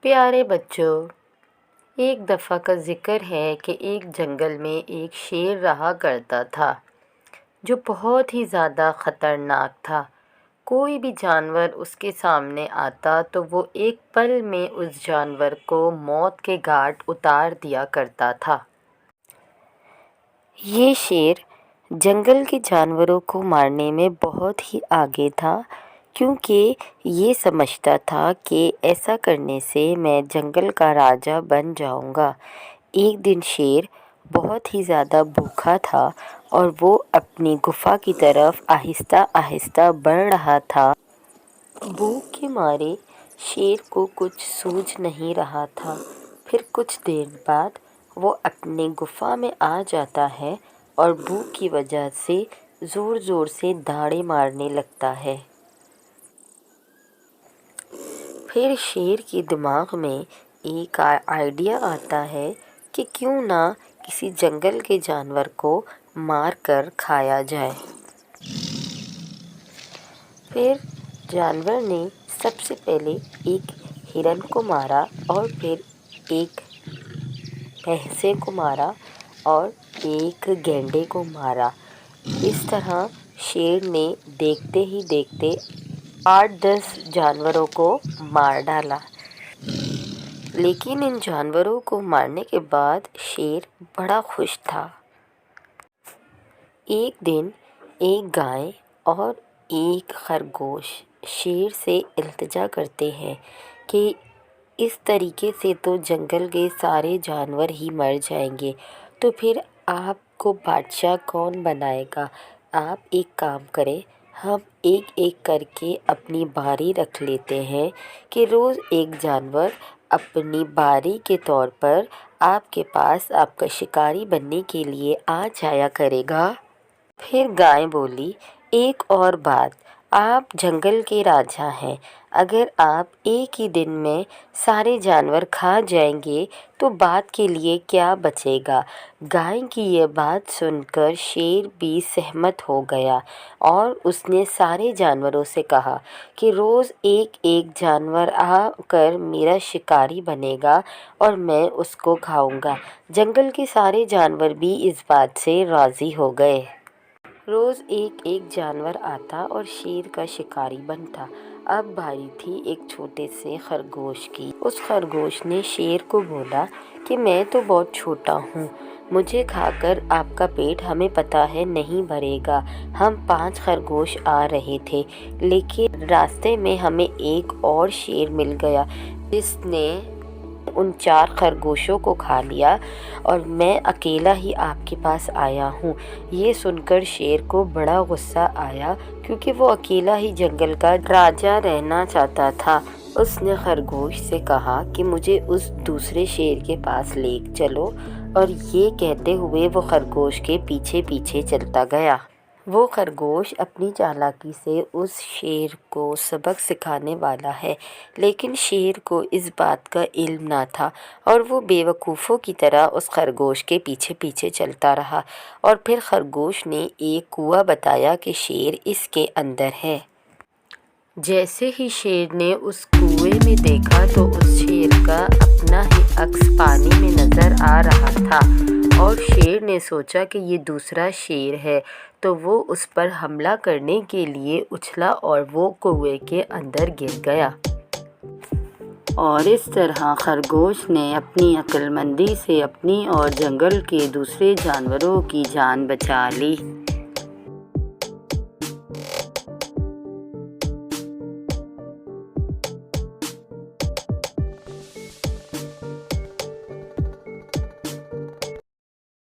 پیارے بچوں، ایک دفعہ کا ذکر ہے کہ ایک جنگل میں ایک شیر رہا کرتا تھا جو بہت ہی زیادہ خطرناک تھا۔ کوئی بھی جانور اس کے سامنے آتا تو وہ ایک پل میں اس جانور کو موت کے گھاٹ اتار دیا کرتا تھا۔ یہ شیر جنگل کے جانوروں کو مارنے میں بہت ہی آگے تھا، کیونکہ یہ سمجھتا تھا کہ ایسا کرنے سے میں جنگل کا راجا بن جاؤں گا۔ ایک دن شیر بہت ہی زیادہ بھوکا تھا اور وہ اپنی غار کی طرف آہستہ آہستہ بڑھ رہا تھا۔ بھوک کے مارے شیر کو کچھ سوجھ نہیں رہا تھا۔ پھر کچھ دیر بعد وہ اپنی غار میں آ جاتا ہے اور بھوک کی وجہ سے زور زور سے دھاڑے مارنے لگتا ہے۔ پھر شیر کے دماغ میں ایک آئیڈیا آتا ہے کہ کیوں نہ کسی جنگل کے جانور کو مار کر کھایا جائے۔ پھر جانور نے سب سے پہلے ایک ہرن کو مارا اور پھر ایک بھینسے کو مارا اور ایک گینڈے کو مارا۔ اس طرح شیر نے دیکھتے ہی دیکھتے 8-10 جانوروں کو مار ڈالا۔ لیکن ان جانوروں کو مارنے کے بعد شیر بڑا خوش تھا۔ ایک دن ایک گائے اور ایک خرگوش شیر سے التجا کرتے ہیں کہ اس طریقے سے تو جنگل کے سارے جانور ہی مر جائیں گے، تو پھر آپ کو بادشاہ کون بنائے گا؟ آپ ایک کام کریں، ہم ایک ایک کر کے اپنی باری رکھ لیتے ہیں کہ روز ایک جانور اپنی باری کے طور پر آپ کے پاس آپ کا شکاری بننے کے لیے آ جایا کرے گا۔ پھر گائے بولی، ایک اور بات، آپ جنگل کے راجا ہیں، اگر آپ ایک ہی دن میں سارے جانور کھا جائیں گے تو بعد کے لیے کیا بچے گا؟ گائے کی یہ بات سن کر شیر بھی سہمت ہو گیا اور اس نے سارے جانوروں سے کہا کہ روز ایک ایک جانور آ کر میرا شکاری بنے گا اور میں اس کو کھاؤں گا۔ جنگل کے سارے جانور بھی اس بات سے راضی ہو گئے۔ روز ایک ایک جانور آتا اور شیر کا شکاری بنتا۔ اب باری تھی ایک چھوٹے سے خرگوش کی۔ اس خرگوش نے شیر کو بولا کہ میں تو بہت چھوٹا ہوں، مجھے کھا کر آپ کا پیٹ ہمیں پتہ ہے نہیں بھرے گا۔ ہم 5 خرگوش آ رہے تھے، لیکن راستے میں ہمیں ایک اور شیر مل گیا جس نے ان 4 خرگوشوں کو کھا لیا اور میں اکیلا ہی آپ کے پاس آیا ہوں۔ یہ سن کر شیر کو بڑا غصہ آیا، کیونکہ وہ اکیلا ہی جنگل کا راجا رہنا چاہتا تھا۔ اس نے خرگوش سے کہا کہ مجھے اس دوسرے شیر کے پاس لے چلو، اور یہ کہتے ہوئے وہ خرگوش کے پیچھے پیچھے چلتا گیا۔ وہ خرگوش اپنی چالاکی سے اس شیر کو سبق سکھانے والا ہے، لیکن شیر کو اس بات کا علم نہ تھا اور وہ بے وقوفوں کی طرح اس خرگوش کے پیچھے پیچھے چلتا رہا، اور پھر خرگوش نے ایک کنواں بتایا کہ شیر اس کے اندر ہے۔ جیسے ہی شیر نے اس کنویں میں دیکھا تو اس شیر کا اپنا ہی عکس پانی میں نظر آ رہا تھا، اور شیر نے سوچا کہ یہ دوسرا شیر ہے، تو وہ اس پر حملہ کرنے کے لیے اچھلا اور وہ کنویں کے اندر گر گیا۔ اور اس طرح خرگوش نے اپنی عقل مندی سے اپنی اور جنگل کے دوسرے جانوروں کی جان بچا لی۔